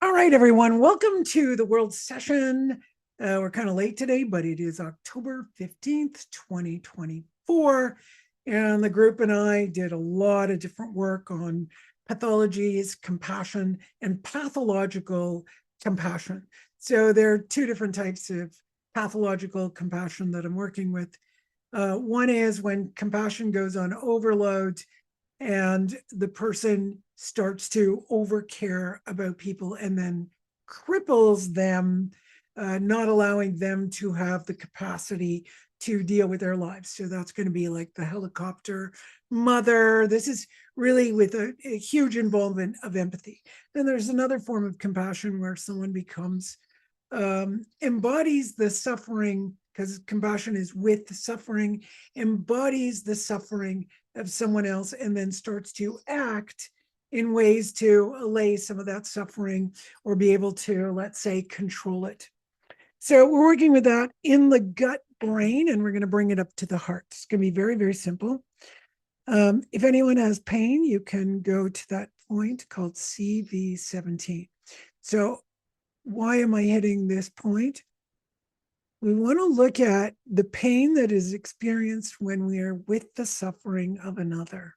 All right, everyone. Welcome to the World Session. We're kind of late today, but it is October 15th, 2024. And the group and I did a lot of different work on pathologies, compassion, and pathological compassion. So there are two different types of pathological compassion that I'm working with. One is when compassion goes on overload and the person starts to overcare about people and then cripples them, not allowing them to have the capacity to deal with their lives. So that's going to be like the helicopter mother. This is really with a huge involvement of empathy. Then there's another form of compassion where someone becomes embodies the suffering, because compassion is with the suffering, embodies the suffering of someone else, and then starts to act in ways to allay some of that suffering or be able to, let's say, control it. So we're working with that in the gut brain, and we're going to bring it up to the heart. It's going to be very, very simple. If anyone has pain, you can go to that point called CV17. So why am I hitting this point? We want to look at the pain that is experienced when we are with the suffering of another.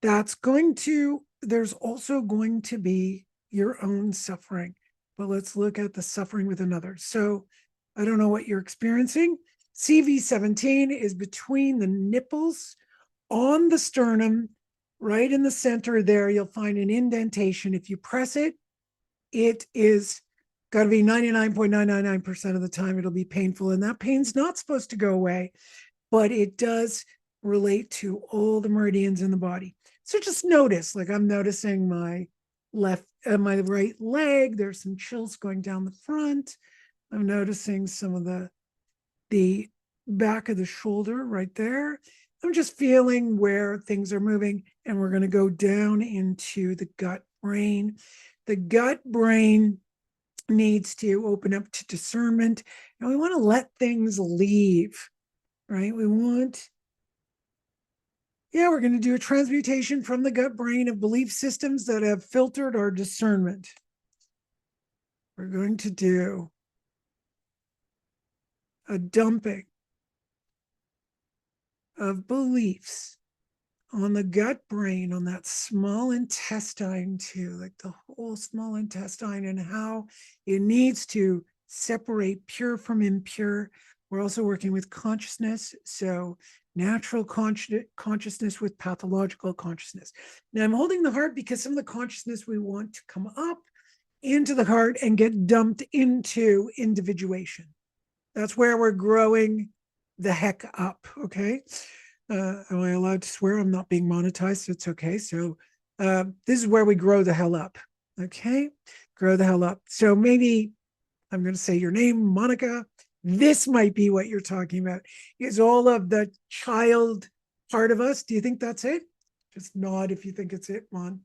There's also going to be your own suffering, but let's look at the suffering with another. So I don't know what you're experiencing. CV17 is between the nipples on the sternum, right in the center there. You'll find an indentation. If you press it, it is got to be 99.999% of the time it'll be painful, and that pain's not supposed to go away, but it does relate to all the meridians in the body. So just notice, like I'm noticing my my right leg, there's some chills going down the front. I'm noticing some of the back of the shoulder right there. I'm just feeling where things are moving, and we're going to go down into the gut brain. The gut brain needs to open up to discernment, and we want to let things leave, right? We're going to do a transmutation from the gut brain of belief systems that have filtered our discernment. We're going to do a dumping of beliefs on the gut brain, on that small intestine too, like the whole small intestine, and how it needs to separate pure from impure. We're also working with consciousness. So natural consciousness with pathological consciousness. Now I'm holding the heart because some of the consciousness we want to come up into the heart and get dumped into individuation. That's where we're growing the heck up. Okay. Am I allowed to swear? I'm not being monetized, so it's okay. So this is where we grow the hell up. Okay. Grow the hell up. So maybe I'm going to say your name, Monica. This might be what you're talking about. Is all of the child part of us. Do you think that's it? Just nod if you think it's it, Mon.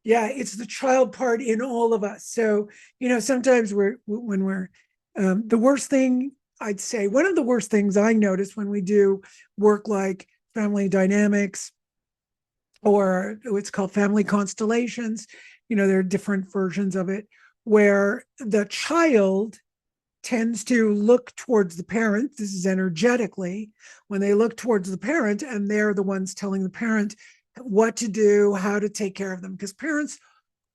Yeah, it's the child part in all of us. So, sometimes when we're the worst thing, I'd say one of the worst things I notice when we do work like family dynamics, or what's called family constellations, there are different versions of it, where the child tends to look towards the parent. This is energetically when they look towards the parent, and they're the ones telling the parent what to do, how to take care of them, because parents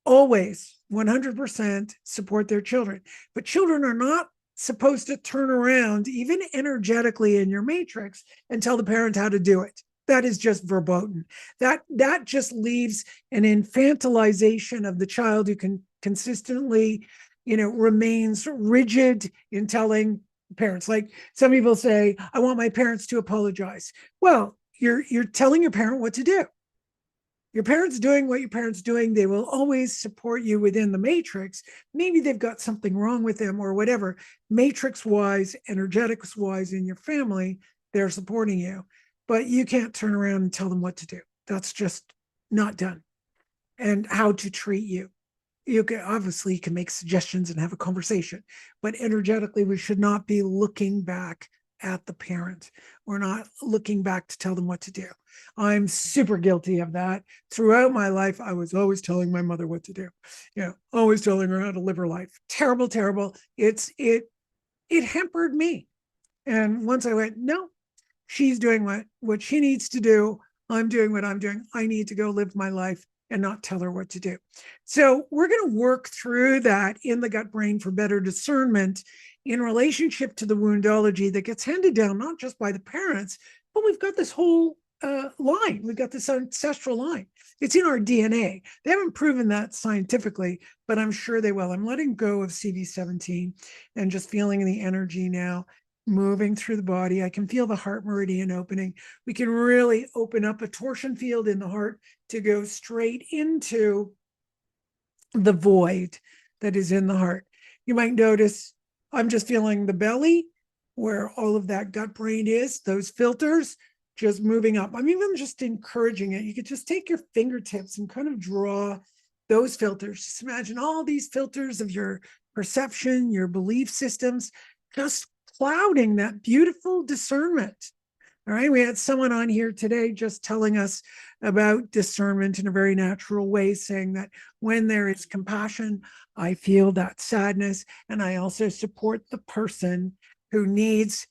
always 100% support their children, but children are not supposed to turn around, even energetically in your matrix, and tell the parent how to do it. That is just verboten. That just leaves an infantilization of the child who can consistently, remains rigid in telling parents. Like some people say, I want my parents to apologize. Well, you're telling your parent what to do. Your parents doing what your parents doing, they will always support you within the matrix. Maybe they've got something wrong with them or whatever. Matrix wise, energetics wise, in your family, they're supporting you, but you can't turn around and tell them what to do. That's just not done. And how to treat you. You can make suggestions and have a conversation, but energetically, we should not be looking back at the parent. We're not looking back to tell them what to do. I'm super guilty of that. Throughout my life, I was always telling my mother what to do. Always telling her how to live her life. Terrible, terrible. It hampered me. And once I went, no, she's doing what she needs to do. I'm doing what I'm doing. I need to go live my life and not tell her what to do. So we're going to work through that in the gut brain for better discernment in relationship to the woundology that gets handed down, not just by the parents, but we've got this whole line. We've got this ancestral line. It's in our DNA. They haven't proven that scientifically, but I'm sure they will. I'm letting go of CV17 and just feeling the energy now moving through the body. I can feel the heart meridian opening. We can really open up a torsion field in the heart to go straight into the void that is in the heart. You might notice I'm just feeling the belly where all of that gut brain is, those filters just moving up. I'm even just encouraging it. You could just take your fingertips and kind of draw those filters. Just imagine all these filters of your perception, your belief systems, just clouding that beautiful discernment. All right. We had someone on here today just telling us about discernment in a very natural way, saying that when there is compassion, I feel that sadness. And I also support the person who needs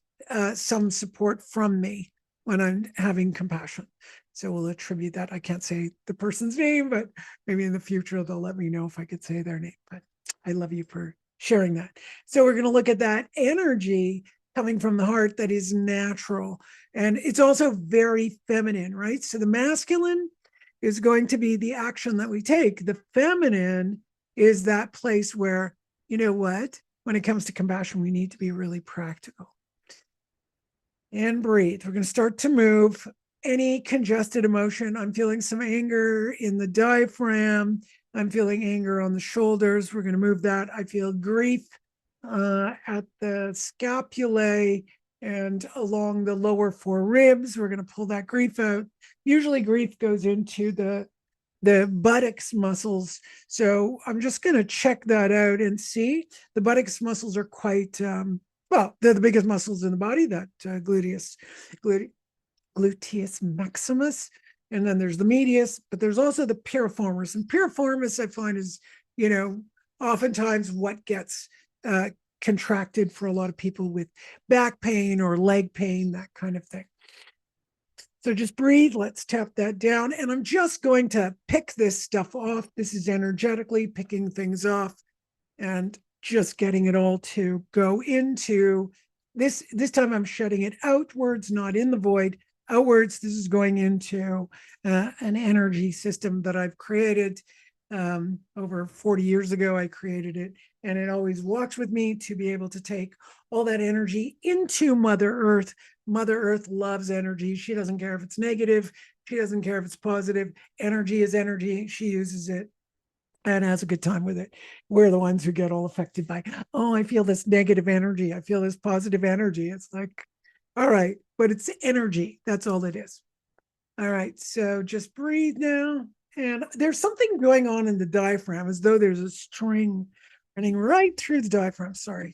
some support from me when I'm having compassion. So we'll attribute that. I can't say the person's name, but maybe in the future they'll let me know if I could say their name. But I love you for sharing that. So we're going to look at that energy coming from the heart that is natural. And it's also very feminine, right? So the masculine is going to be the action that we take. The feminine is that place where, you know what, when it comes to compassion, we need to be really practical. And breathe. We're going to start to move any congested emotion. I'm feeling some anger in the diaphragm. I'm feeling anger on the shoulders. We're going to move that. I feel grief at the scapulae and along the lower four ribs. We're going to pull that grief out. Usually grief goes into the buttocks muscles. So I'm just going to check that out and see. The buttocks muscles are quite, well, they're the biggest muscles in the body, that gluteus maximus. And then there's the medius, but there's also the piriformis. And piriformis, I find, is, oftentimes what gets contracted for a lot of people with back pain or leg pain, that kind of thing. So just breathe. Let's tap that down. And I'm just going to pick this stuff off. This is energetically picking things off and just getting it all to go into this. This time I'm shutting it outwards, not in the void. Outwards, this is going into an energy system that I've created. Over 40 years ago, I created it, and it always walks with me to be able to take all that energy into Mother Earth. Mother Earth loves energy. She doesn't care if it's negative. She doesn't care if it's positive. Energy is energy. She uses it and has a good time with it. We're the ones who get all affected by, oh, I feel this negative energy. I feel this positive energy. It's like, all right, but it's energy. That's all it is. All right, so just breathe now. And there's something going on in the diaphragm, as though there's a string running right through the diaphragm. Sorry,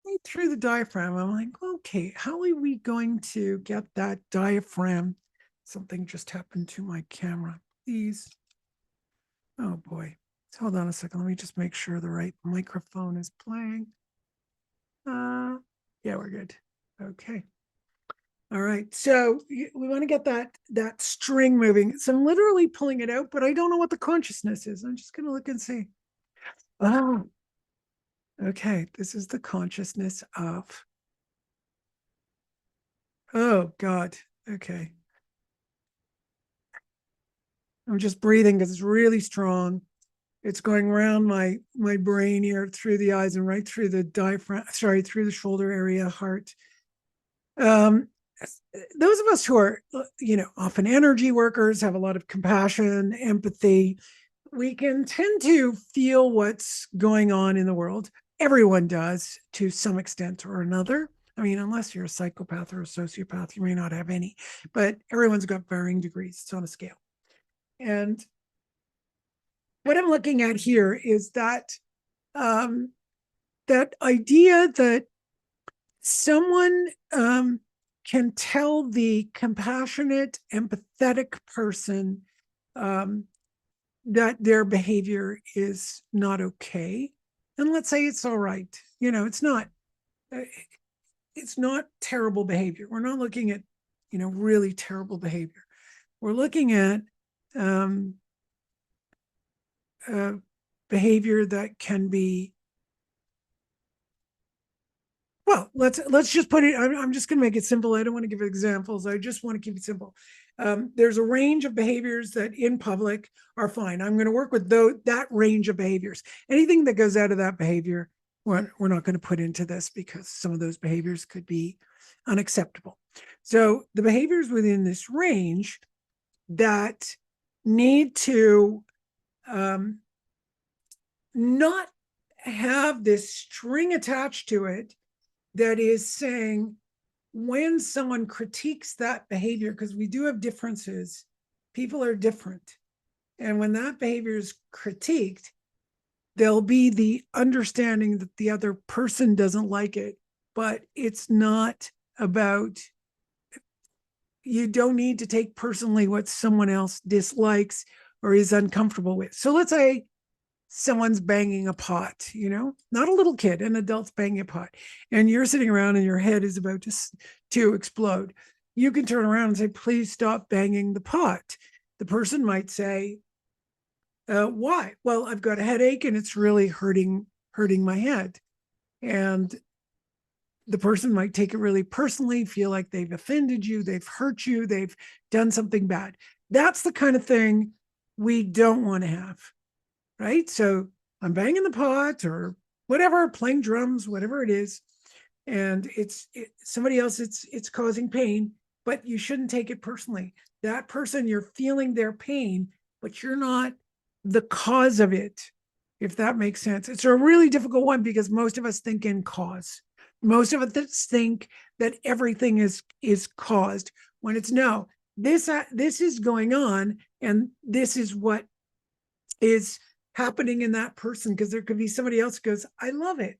right through the diaphragm. I'm like, okay, how are we going to get that diaphragm? Something just happened to my camera. Please. Oh boy. Hold on a second. Let me just make sure the right microphone is playing. Yeah, we're good. Okay. All right. So we want to get that string moving. So I'm literally pulling it out, but I don't know what the consciousness is. I'm just going to look and see. Oh, okay. This is the consciousness of. Oh, God. Okay. I'm just breathing because it's really strong. It's going around my brain here, through the eyes and right through the diaphragm, through the shoulder area, heart. Those of us who are, often energy workers, have a lot of compassion, empathy, we can tend to feel what's going on in the world. Everyone does to some extent or another. I mean, unless you're a psychopath or a sociopath, you may not have any, but everyone's got varying degrees. It's on a scale. And what I'm looking at here is that that idea that someone can tell the compassionate, empathetic person um, that their behavior is not okay. And let's say it's all right. Uh, it's not terrible behavior. We're not looking at, really terrible behavior. We're looking at um, uh, behavior that can be, well, let's just put it. I'm just going to make it simple. I don't want to give examples. I just want to keep it simple. There's a range of behaviors that in public are fine. I'm going to work with that range of behaviors. Anything that goes out of that behavior, we're not going to put into this because some of those behaviors could be unacceptable. So the behaviors within this range that need to not have this string attached to it that is saying when someone critiques that behavior, because we do have differences, people are different. And when that behavior is critiqued, there'll be the understanding that the other person doesn't like it, but it's not about, you don't need to take personally what someone else dislikes or is uncomfortable with. So let's say someone's banging a pot, not a little kid, an adult's banging a pot, and you're sitting around and your head is about to explode. You can turn around and say, please stop banging the pot. The person might say, why? Well, I've got a headache and it's really hurting my head. And the person might take it really personally, feel like they've offended you, they've hurt you, they've done something bad. That's the kind of thing we don't want to have, right? So I'm banging the pot or whatever, playing drums, whatever it is, and somebody else, it's causing pain, but you shouldn't take it personally. That person, you're feeling their pain, but you're not the cause of it, if that makes sense. It's a really difficult one because most of us think in cause. Most of us think that everything is caused when it's no. This is going on, and this is what is happening in that person, because there could be somebody else who goes, I love it.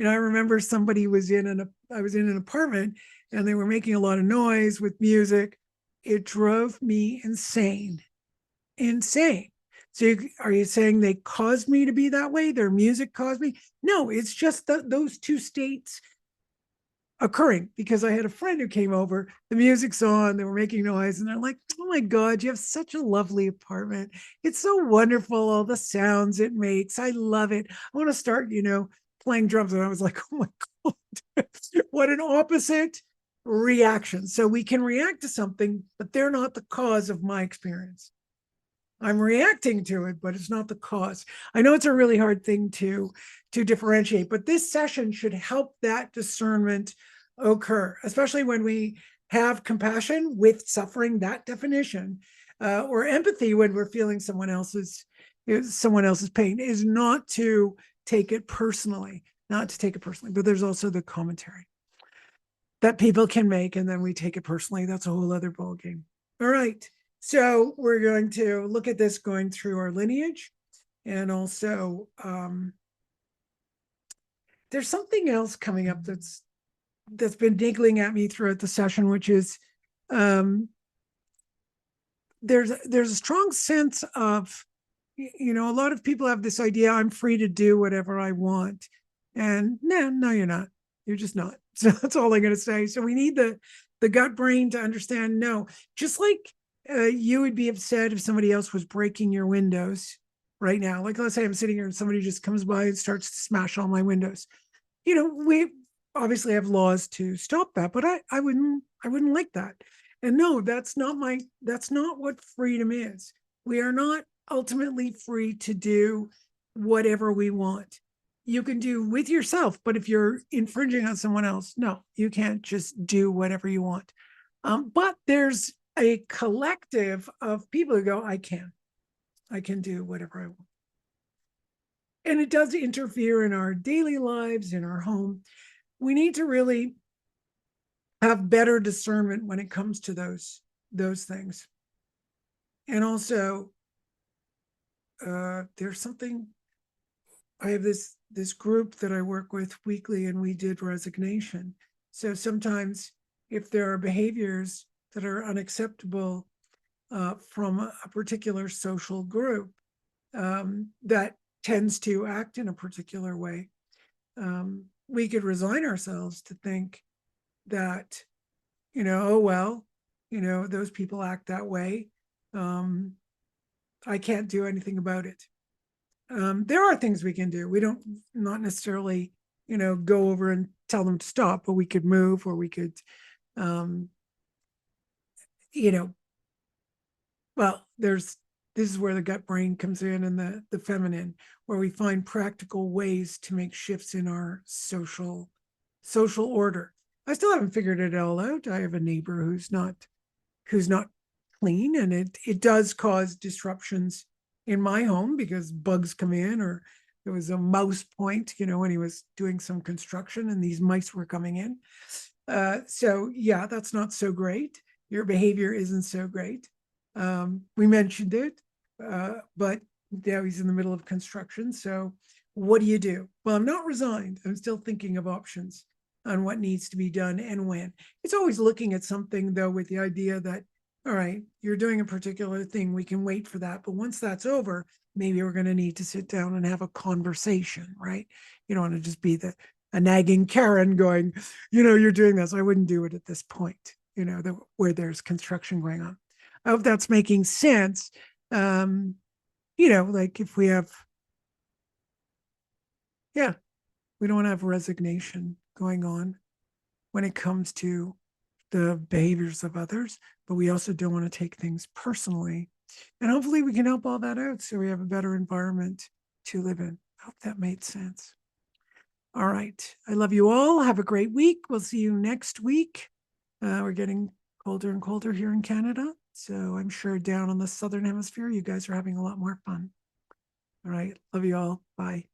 I remember somebody I was in an apartment and they were making a lot of noise with music. It drove me insane. Insane. So are you saying they caused me to be that way? Their music caused me? No, it's just those two states occurring, because I had a friend who came over, the music's on, they were making noise, and they're like, oh my God, you have such a lovely apartment. It's so wonderful, all the sounds it makes. I love it. I want to start, playing drums. And I was like, oh my God, what an opposite reaction. So we can react to something, but they're not the cause of my experience. I'm reacting to it, but it's not the cause. I know it's a really hard thing to differentiate, but this session should help that discernment occur, especially when we have compassion with suffering, that definition, or empathy when we're feeling someone else's pain, is not to take it personally, but there's also the commentary that people can make, and then we take it personally. That's a whole other ballgame. All right. So we're going to look at this going through our lineage, and also there's something else coming up that's been niggling at me throughout the session, which is there's a strong sense of, a lot of people have this idea, I'm free to do whatever I want, and no, you're not. You're just not. So that's all I'm going to say. So we need the gut brain to understand. No, just like you would be upset if somebody else was breaking your windows right now. Like, let's say I'm sitting here and somebody just comes by and starts to smash all my windows. We obviously have laws to stop that, but I wouldn't like that. And no, that's not what freedom is. We are not ultimately free to do whatever we want. You can do with yourself, but if you're infringing on someone else, no, you can't just do whatever you want. But there's a collective of people who go, I can do whatever I want. And it does interfere in our daily lives, in our home. We need to really have better discernment when it comes to those things. And also, there's something, I have this group that I work with weekly, and we did resignation. So sometimes if there are behaviors that are unacceptable from a particular social group that tends to act in a particular way, we could resign ourselves to think that, oh, well, those people act that way. Um, I can't do anything about it. There are things we can do. We don't not necessarily, go over and tell them to stop, but we could move, or we could, um, you know, well, this is where the gut brain comes in, and the feminine, where we find practical ways to make shifts in our social order. I still haven't figured it all out. I have a neighbor who's not clean, and it does cause disruptions in my home because bugs come in, or there was a mouse point, when he was doing some construction and these mice were coming in. So yeah, that's not so great. Your behavior isn't so great. We mentioned it, but now he's in the middle of construction. So what do you do? Well, I'm not resigned. I'm still thinking of options on what needs to be done and when. It's always looking at something, though, with the idea that, all right, you're doing a particular thing, we can wait for that. But once that's over, maybe we're going to need to sit down and have a conversation, right? You don't want to just be a nagging Karen going, you're doing this. I wouldn't do it at this point, where there's construction going on. I hope that's making sense. Like if we have, yeah, we don't want to have resignation going on when it comes to the behaviors of others, but we also don't want to take things personally. And hopefully we can help all that out so we have a better environment to live in. I hope that made sense. All right. I love you all. Have a great week. We'll see you next week. We're getting colder and colder here in Canada. So I'm sure down on the southern hemisphere, you guys are having a lot more fun. All right. Love you all. Bye.